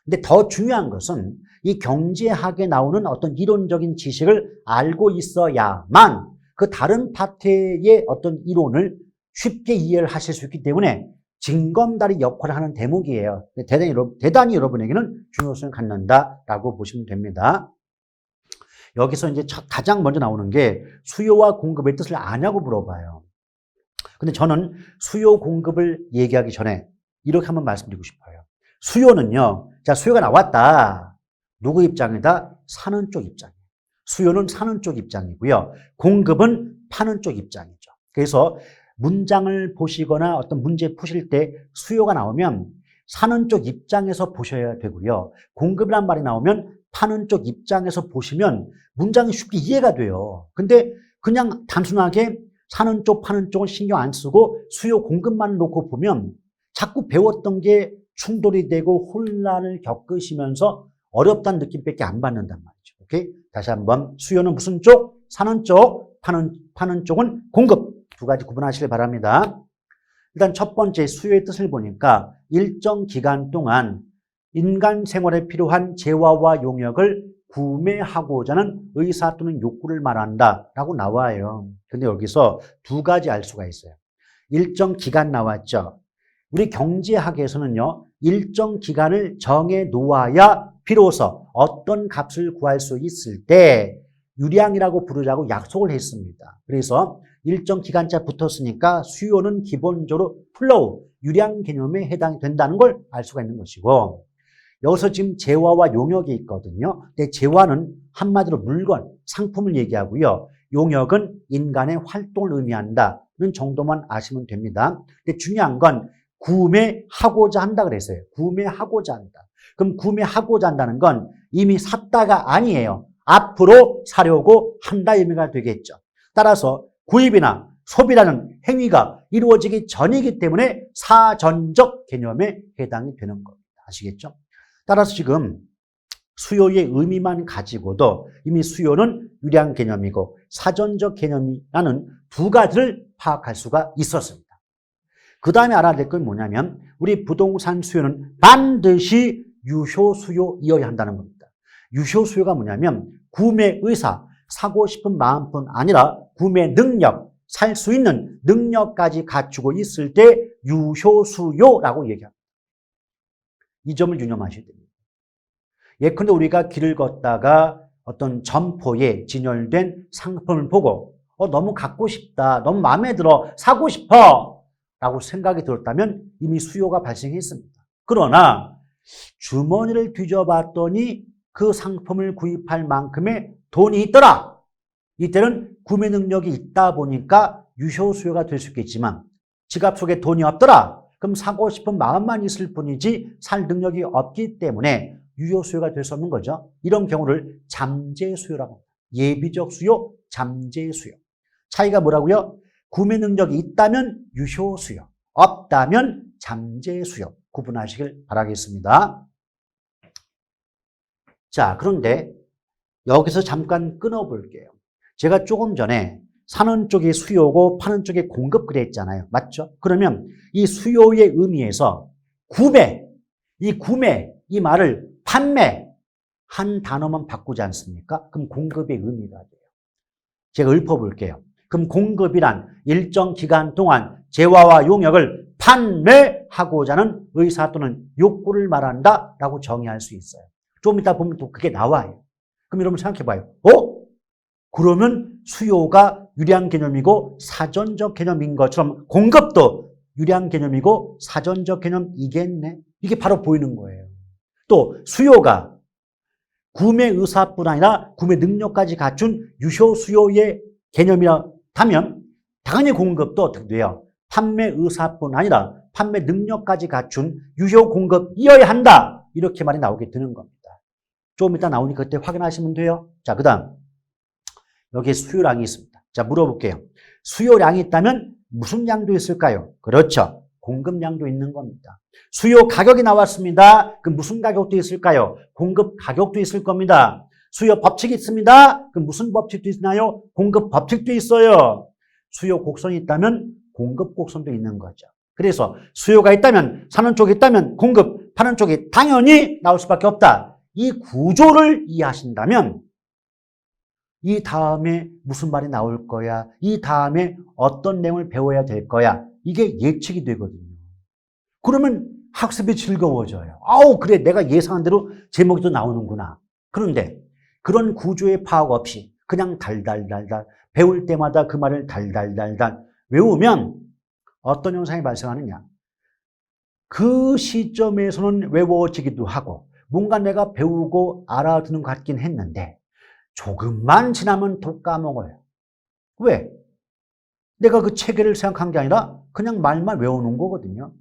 근데 더 중요한 것은 이 경제학에 나오는 어떤 이론적인 지식을 알고 있어야만 그 다른 파트의 어떤 이론을 쉽게 이해를 하실 수 있기 때문에 징검다리 역할을 하는 대목이에요. 대단히 여러분에게는 중요성을 갖는다라고 보시면 됩니다. 여기서 이제 가장 먼저 나오는 게 수요와 공급의 뜻을 아냐고 물어봐요. 근데 저는 수요 공급을 얘기하기 전에 이렇게 한번 말씀드리고 싶어요. 수요는요, 자, 수요가 나왔다. 누구 입장이다? 사는 쪽 입장이에요. 수요는 사는 쪽 입장이고요. 공급은 파는 쪽 입장이죠. 그래서 문장을 보시거나 어떤 문제 푸실 때 수요가 나오면 사는 쪽 입장에서 보셔야 되고요. 공급이란 말이 나오면 파는 쪽 입장에서 보시면 문장이 쉽게 이해가 돼요. 근데 그냥 단순하게 사는 쪽, 파는 쪽을 신경 안 쓰고 수요 공급만 놓고 보면 자꾸 배웠던 게 충돌이 되고 혼란을 겪으시면서 어렵다는 느낌밖에 안 받는단 말이죠. 오케이? 다시 한번 수요는 무슨 쪽? 사는 쪽, 파는 쪽은 공급. 두 가지 구분하시길 바랍니다. 일단 첫 번째 수요의 뜻을 보니까 일정 기간 동안 인간 생활에 필요한 재화와 용역을 구매하고자 하는 의사 또는 욕구를 말한다라고 나와요. 근데 여기서 두 가지 알 수가 있어요. 일정 기간 나왔죠. 우리 경제학에서는요, 일정 기간을 정해 놓아야 비로소 어떤 값을 구할 수 있을 때 유량이라고 부르자고 약속을 했습니다. 그래서 일정 기간차 붙었으니까 수요는 기본적으로 플로우, 유량 개념에 해당이 된다는 걸 알 수가 있는 것이고, 여기서 지금 재화와 용역이 있거든요. 근데 재화는 한마디로 물건, 상품을 얘기하고요. 용역은 인간의 활동을 의미한다는 정도만 아시면 됩니다. 근데 중요한 건 구매하고자 한다 그랬어요. 구매하고자 한다. 그럼 구매하고자 한다는 건 이미 샀다가 아니에요. 앞으로 사려고 한다 의미가 되겠죠. 따라서 구입이나 소비라는 행위가 이루어지기 전이기 때문에 사전적 개념에 해당이 되는 겁니다. 아시겠죠? 따라서 지금 수요의 의미만 가지고도 이미 수요는 유량 개념이고 사전적 개념이라는 두 가지를 파악할 수가 있었습니다. 그 다음에 알아야 될 건 뭐냐면 우리 부동산 수요는 반드시 유효 수요이어야 한다는 겁니다. 유효 수요가 뭐냐면 구매 의사, 사고 싶은 마음뿐 아니라 구매 능력, 살 수 있는 능력까지 갖추고 있을 때 유효 수요라고 얘기합니다. 이 점을 유념하셔야 됩니다. 예컨대 우리가 길을 걷다가 어떤 점포에 진열된 상품을 보고 너무 갖고 싶다, 너무 마음에 들어, 사고 싶어 라고 생각이 들었다면 이미 수요가 발생했습니다. 그러나 주머니를 뒤져봤더니 그 상품을 구입할 만큼의 돈이 있더라. 이때는 구매 능력이 있다 보니까 유효 수요가 될 수 있겠지만 지갑 속에 돈이 없더라. 그럼 사고 싶은 마음만 있을 뿐이지 살 능력이 없기 때문에 유효 수요가 될 수 없는 거죠. 이런 경우를 잠재 수요라고 합니다. 예비적 수요, 잠재 수요. 차이가 뭐라고요? 구매 능력이 있다면 유효 수요, 없다면 잠재 수요. 구분하시길 바라겠습니다. 자, 그런데 여기서 잠깐 끊어볼게요. 제가 조금 전에 사는 쪽이 수요고 파는 쪽이 공급 그랬잖아요. 맞죠? 그러면 이 수요의 의미에서 구매, 이 구매, 이 말을 판매 한 단어만 바꾸지 않습니까? 그럼 공급의 의미가 돼요. 제가 읊어볼게요. 그럼 공급이란 일정 기간 동안 재화와 용역을 판매하고자 하는 의사 또는 욕구를 말한다라고 정의할 수 있어요. 좀 이따 보면 또 그게 나와요. 그럼 여러분 생각해봐요. 그러면 수요가 유리한 개념이고 사전적 개념인 것처럼 공급도 유리한 개념이고 사전적 개념이겠네. 이게 바로 보이는 거예요. 또 수요가 구매 의사뿐 아니라 구매 능력까지 갖춘 유효 수요의 개념이라면 당연히 공급도 어떻게 돼요? 판매 의사뿐 아니라 판매 능력까지 갖춘 유효 공급이어야 한다. 이렇게 말이 나오게 되는 겁니다. 좀 이따 나오니까 그때 확인하시면 돼요. 자, 그 다음 여기에 수요량이 있습니다. 자, 물어볼게요. 수요량이 있다면 무슨 양도 있을까요? 그렇죠. 공급량도 있는 겁니다. 수요 가격이 나왔습니다. 그럼 무슨 가격도 있을까요? 공급 가격도 있을 겁니다. 수요 법칙이 있습니다. 그럼 무슨 법칙도 있나요? 공급 법칙도 있어요. 수요 곡선이 있다면 공급 곡선도 있는 거죠. 그래서 수요가 있다면 사는 쪽이 있다면 공급, 파는 쪽이 당연히 나올 수밖에 없다. 이 구조를 이해하신다면 이 다음에 무슨 말이 나올 거야? 이 다음에 어떤 내용을 배워야 될 거야? 이게 예측이 되거든요. 그러면 학습이 즐거워져요. 그래, 내가 예상한 대로 제목이 또 나오는구나. 그런데 그런 구조의 파악 없이 그냥 달달달달 배울 때마다 그 말을 달달달달 외우면 어떤 현상이 발생하느냐? 그 시점에서는 외워지기도 하고 뭔가 내가 배우고 알아두는 것 같긴 했는데 조금만 지나면 또 까먹어요. 왜? 내가 그 체계를 생각한 게 아니라 그냥 말만 외우는 거거든요.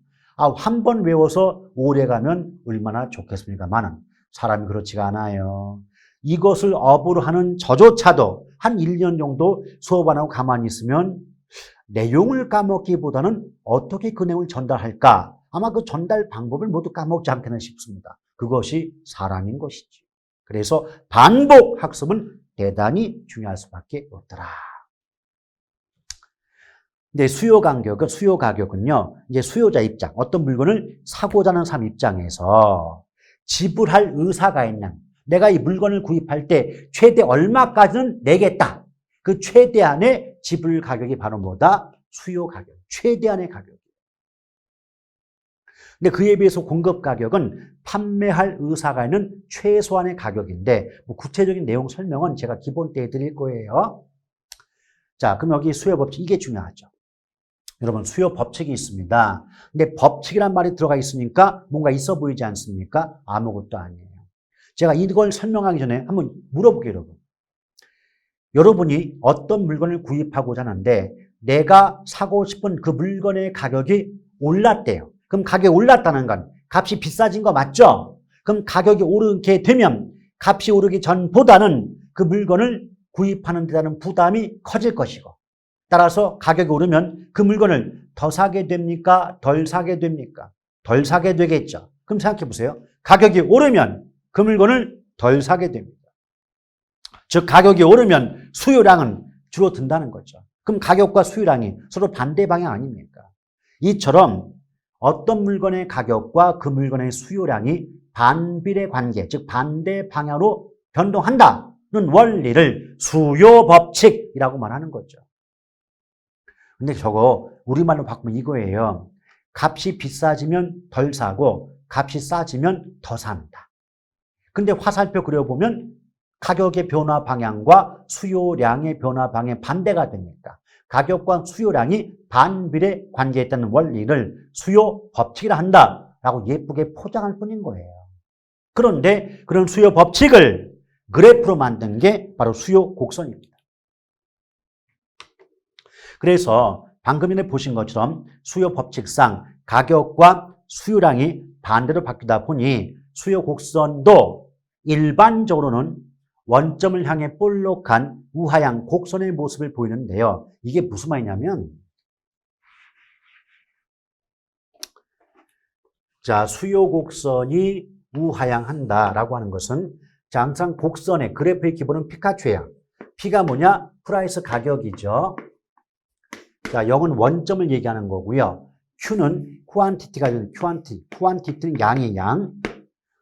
한 번 외워서 오래 가면 얼마나 좋겠습니까만은 사람이 그렇지가 않아요. 이것을 업으로 하는 저조차도 한 1년 정도 수업 안 하고 가만히 있으면 내용을 까먹기보다는 어떻게 그 내용을 전달할까? 아마 그 전달 방법을 모두 까먹지 않겠나 싶습니다. 그것이 사람인 것이지. 그래서 반복 학습은 대단히 중요할 수밖에 없더라. 근데 수요 가격은요, 이제 수요자 입장, 어떤 물건을 사고자 하는 사람 입장에서 지불할 의사가 있는, 내가 이 물건을 구입할 때 최대 얼마까지는 내겠다. 그 최대한의 지불 가격이 바로 뭐다? 수요 가격, 최대한의 가격이에요. 근데 그에 비해서 공급 가격은 판매할 의사가 있는 최소한의 가격인데, 구체적인 내용 설명은 제가 기본 때 해드릴 거예요. 자, 그럼 여기 수요 법칙, 이게 중요하죠. 여러분, 수요 법칙이 있습니다. 근데 법칙이란 말이 들어가 있으니까 뭔가 있어 보이지 않습니까? 아무것도 아니에요. 제가 이걸 설명하기 전에 한번 물어볼게요, 여러분. 여러분이 어떤 물건을 구입하고자 하는데 내가 사고 싶은 그 물건의 가격이 올랐대요. 그럼 가격이 올랐다는 건 값이 비싸진 거 맞죠? 그럼 가격이 오르게 되면 값이 오르기 전보다는 그 물건을 구입하는 데 대한 부담이 커질 것이고, 따라서 가격이 오르면 그 물건을 더 사게 됩니까? 덜 사게 됩니까? 덜 사게 되겠죠. 그럼 생각해 보세요. 가격이 오르면 그 물건을 덜 사게 됩니다. 즉 가격이 오르면 수요량은 줄어든다는 거죠. 그럼 가격과 수요량이 서로 반대 방향 아닙니까? 이처럼 어떤 물건의 가격과 그 물건의 수요량이 반비례 관계, 즉 반대 방향으로 변동한다는 원리를 수요 법칙이라고 말하는 거죠. 근데 저거 우리말로 바꾸면 이거예요. 값이 비싸지면 덜 사고 값이 싸지면 더 삽니다. 근데 화살표 그려보면 가격의 변화 방향과 수요량의 변화 방향 반대가 됩니다. 가격과 수요량이 반비례 관계에 있다는 원리를 수요 법칙이라 한다라고 예쁘게 포장할 뿐인 거예요. 그런데 그런 수요 법칙을 그래프로 만든 게 바로 수요 곡선입니다. 그래서 방금 전에 보신 것처럼 수요 법칙상 가격과 수요량이 반대로 바뀌다 보니 수요 곡선도 일반적으로는 원점을 향해 볼록한 우하향 곡선의 모습을 보이는데요. 이게 무슨 말이냐면, 자, 수요 곡선이 우하향한다라고 하는 것은, 자, 항상 곡선의 그래프의 기본은 피카츄예요. P가 뭐냐? 프라이스 가격이죠. 자, 0은 원점을 얘기하는 거고요. Q는 quantity가 되는 quantity는 양의 양.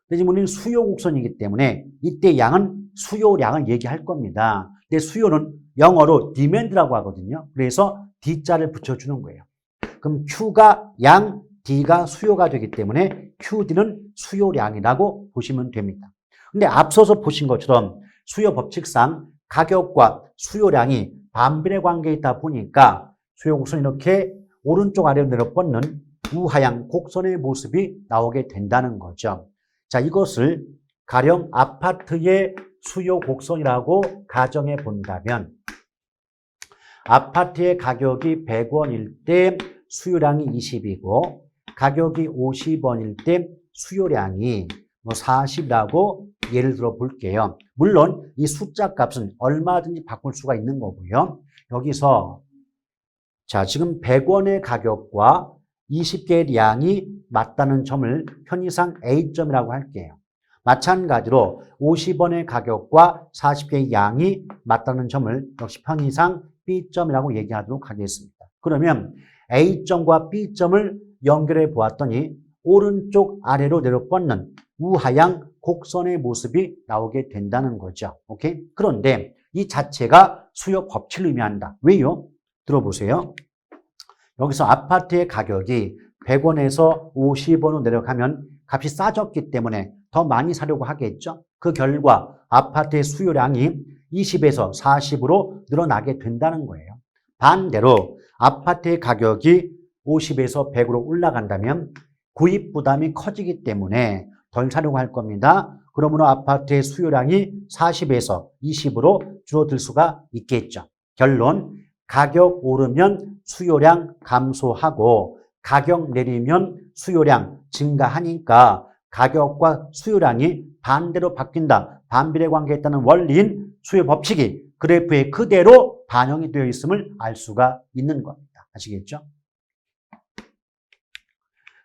근데 지금 우리는 수요 곡선이기 때문에 이때 양은 수요량을 얘기할 겁니다. 근데 수요는 영어로 demand라고 하거든요. 그래서 D자를 붙여주는 거예요. 그럼 Q가 양, D가 수요가 되기 때문에 QD는 수요량이라고 보시면 됩니다. 근데 앞서서 보신 것처럼 수요 법칙상 가격과 수요량이 반비례 관계에 있다 보니까 수요 곡선이 이렇게 오른쪽 아래로 내려 뻗는 우하향 곡선의 모습이 나오게 된다는 거죠. 자, 이것을 가령 아파트의 수요 곡선이라고 가정해 본다면 아파트의 가격이 100원일 때 수요량이 20이고 가격이 50원일 때 수요량이 40이라고 예를 들어 볼게요. 물론 이 숫자 값은 얼마든지 바꿀 수가 있는 거고요. 여기서 자, 지금 100원의 가격과 20개의 양이 맞다는 점을 편의상 A점이라고 할게요. 마찬가지로 50원의 가격과 40개의 양이 맞다는 점을 역시 편의상 B점이라고 얘기하도록 하겠습니다. 그러면 A점과 B점을 연결해 보았더니 오른쪽 아래로 내려 뻗는 우하향 곡선의 모습이 나오게 된다는 거죠. 오케이? 그런데 이 자체가 수요 법칙을 의미한다. 왜요? 들어보세요. 여기서 아파트의 가격이 100원에서 50원으로 내려가면 값이 싸졌기 때문에 더 많이 사려고 하겠죠. 그 결과 아파트의 수요량이 20에서 40으로 늘어나게 된다는 거예요. 반대로 아파트의 가격이 50에서 100으로 올라간다면 구입 부담이 커지기 때문에 덜 사려고 할 겁니다. 그러므로 아파트의 수요량이 40에서 20으로 줄어들 수가 있겠죠. 결론, 가격 오르면 수요량 감소하고 가격 내리면 수요량 증가하니까 가격과 수요량이 반대로 바뀐다. 반비례 관계에 있다는 원리인 수요 법칙이 그래프에 그대로 반영이 되어 있음을 알 수가 있는 겁니다. 아시겠죠?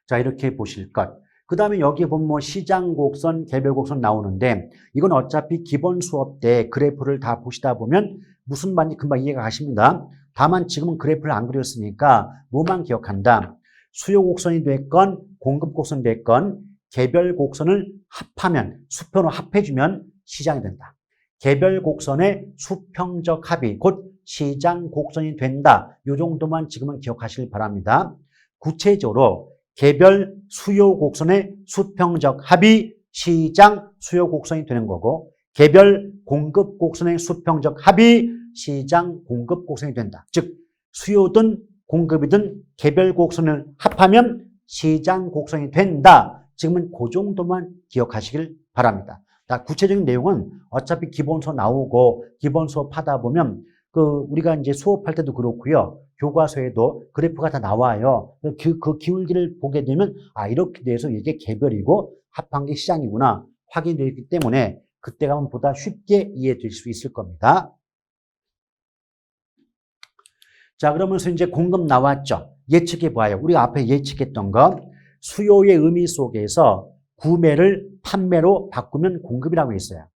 자, 이렇게 보실 것. 그 다음에 여기 보면 시장 곡선, 개별 곡선 나오는데 이건 어차피 기본 수업 때 그래프를 다 보시다 보면 무슨 말인지 금방 이해가 가십니다. 다만 지금은 그래프를 안 그렸으니까 뭐만 기억한다. 수요 곡선이 됐건 공급 곡선이 됐건 개별 곡선을 합하면 수평으로 합해주면 시장이 된다. 개별 곡선의 수평적 합이 곧 시장 곡선이 된다. 이 정도만 지금은 기억하시길 바랍니다. 구체적으로 개별 수요 곡선의 수평적 합이 시장 수요 곡선이 되는 거고 개별 공급 곡선의 수평적 합이 시장 공급 곡선이 된다. 즉 수요든 공급이든 개별 곡선을 합하면 시장 곡선이 된다. 지금은 그 정도만 기억하시길 바랍니다. 자, 구체적인 내용은 어차피 기본서 나오고 기본 수업하다 보면 우리가 이제 수업할 때도 그렇고요. 교과서에도 그래프가 다 나와요. 그 기울기를 보게 되면 이렇게 돼서 이게 개별이고 합한 게 시장이구나 확인되기 때문에 그때 가면 보다 쉽게 이해될 수 있을 겁니다. 자, 그러면서 이제 공급 나왔죠. 예측해 봐요. 우리가 앞에 예측했던 거 수요의 의미 속에서 구매를 판매로 바꾸면 공급이라고 했어요.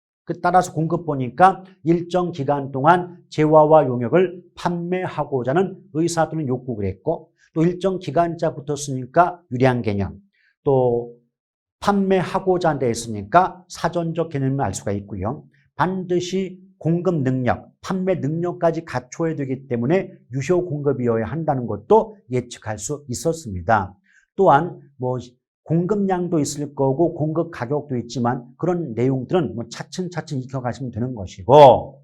따라서 공급 보니까 일정 기간 동안 재화와 용역을 판매하고자 하는 의사 또는 욕구를 했고 또 일정 기간자 붙었으니까 유리한 개념 또 판매하고자 한다 했으니까 사전적 개념을 알 수가 있고요. 반드시 공급 능력, 판매 능력까지 갖춰야 되기 때문에 유효 공급이어야 한다는 것도 예측할 수 있었습니다. 또한 공급량도 있을 거고 공급 가격도 있지만 그런 내용들은 차츰차츰 익혀가시면 되는 것이고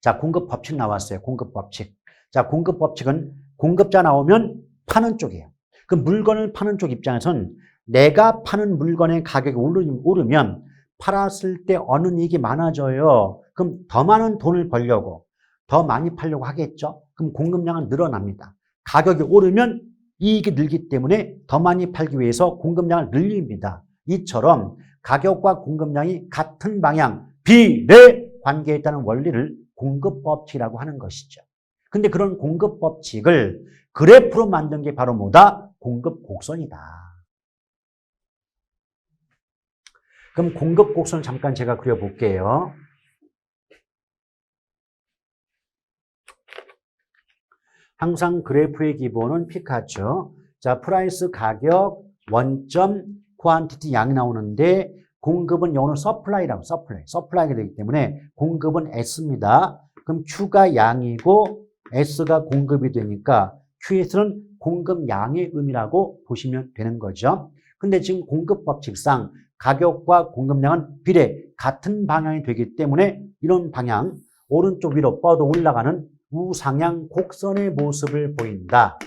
자, 공급 법칙 나왔어요. 공급 법칙. 자, 공급 법칙은 공급자 나오면 파는 쪽이에요. 그 물건을 파는 쪽 입장에서는 내가 파는 물건의 가격이 오르면 팔았을 때 얻는 이익이 많아져요. 그럼 더 많은 돈을 벌려고 더 많이 팔려고 하겠죠. 그럼 공급량은 늘어납니다. 가격이 오르면 이익이 늘기 때문에 더 많이 팔기 위해서 공급량을 늘립니다. 이처럼 가격과 공급량이 같은 방향, 비례 관계에 있다는 원리를 공급법칙이라고 하는 것이죠. 근데 그런 공급법칙을 그래프로 만든 게 바로 뭐다? 공급곡선이다. 그럼 공급곡선 잠깐 제가 그려볼게요. 항상 그래프의 기본은 피카츄. 자, 프라이스 가격, 원점, 쿼안티티 양이 나오는데 공급은 영어로 서플라이라고 서플라이가 되기 때문에 공급은 S입니다. 그럼 Q가 양이고 S가 공급이 되니까 QS는 공급량의 의미라고 보시면 되는 거죠. 근데 지금 공급 법칙상 가격과 공급량은 비례 같은 방향이 되기 때문에 이런 방향, 오른쪽 위로 뻗어 올라가는 우상향 곡선의 모습을 보인다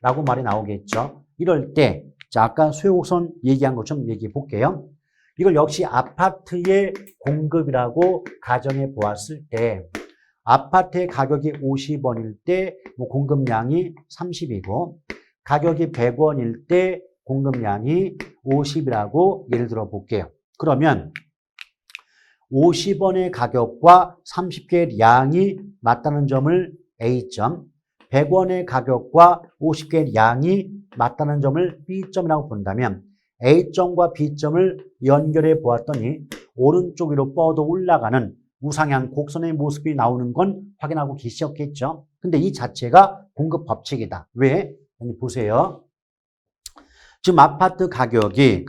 라고 말이 나오겠죠. 이럴 때, 자, 아까 수요 곡선 얘기한 것처럼 얘기해 볼게요. 이걸 역시 아파트의 공급이라고 가정해 보았을 때 아파트의 가격이 50원일 때 공급량이 30이고 가격이 100원일 때 공급량이 50이라고 예를 들어 볼게요. 그러면 50원의 가격과 30개의 양이 맞다는 점을 A점, 100원의 가격과 50개의 양이 맞다는 점을 B점이라고 본다면 A점과 B점을 연결해 보았더니 오른쪽 위로 뻗어 올라가는 우상향 곡선의 모습이 나오는 건 확인하고 계셨겠죠. 근데 이 자체가 공급 법칙이다. 왜? 여기 보세요. 지금 아파트 가격이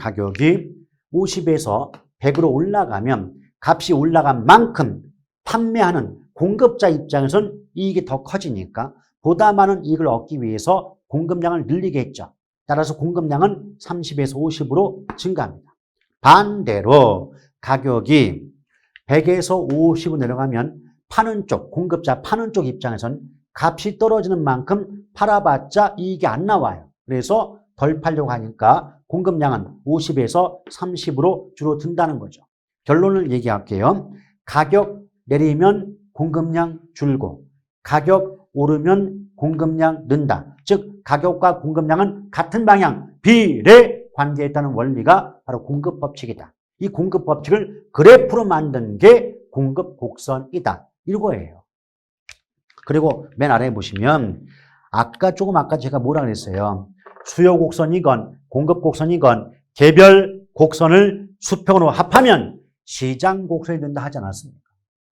50에서 100으로 올라가면 값이 올라간 만큼 판매하는 공급자 입장에서는 이익이 더 커지니까 보다 많은 이익을 얻기 위해서 공급량을 늘리겠죠. 따라서 공급량은 30에서 50으로 증가합니다. 반대로 가격이 100에서 50으로 내려가면 파는 쪽, 공급자 파는 쪽 입장에서는 값이 떨어지는 만큼 팔아봤자 이익이 안 나와요. 그래서 덜 팔려고 하니까 공급량은 50에서 30으로 줄어든다는 거죠. 결론을 얘기할게요. 가격 내리면 공급량 줄고 가격 오르면 공급량 는다. 즉 가격과 공급량은 같은 방향, 비례 관계에 있다는 원리가 바로 공급 법칙이다. 이 공급 법칙을 그래프로 만든 게 공급 곡선이다. 이거예요. 그리고 맨 아래에 보시면 아까 제가 뭐라 그랬어요? 수요 곡선이건 공급 곡선이건 개별 곡선을 수평으로 합하면 시장 곡선이 된다 하지 않았습니까?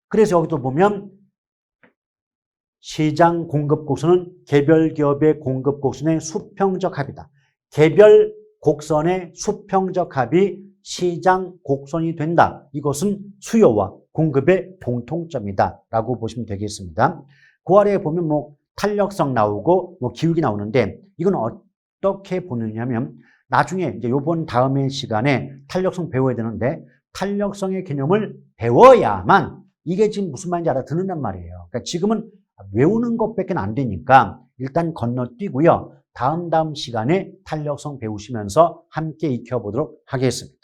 그래서 여기도 보면 시장 공급 곡선은 개별 기업의 공급 곡선의 수평적 합이다. 개별 곡선의 수평적 합이 시장 곡선이 된다. 이것은 수요와 공급의 공통점이다 라고 보시면 되겠습니다. 그 아래에 보면 탄력성 나오고 기울기 나오는데 이건 어떻게 보느냐면 나중에 이제 요번 다음의 시간에 탄력성 배워야 되는데 탄력성의 개념을 배워야만 이게 지금 무슨 말인지 알아듣는단 말이에요. 그러니까 지금은 외우는 것밖에 안 되니까 일단 건너뛰고요. 다음 시간에 탄력성 배우시면서 함께 익혀보도록 하겠습니다.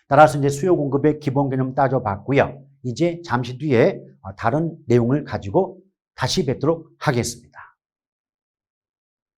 따라서 이제 수요 공급의 기본 개념 따져봤고요. 이제 잠시 뒤에 다른 내용을 가지고 다시 뵙도록 하겠습니다.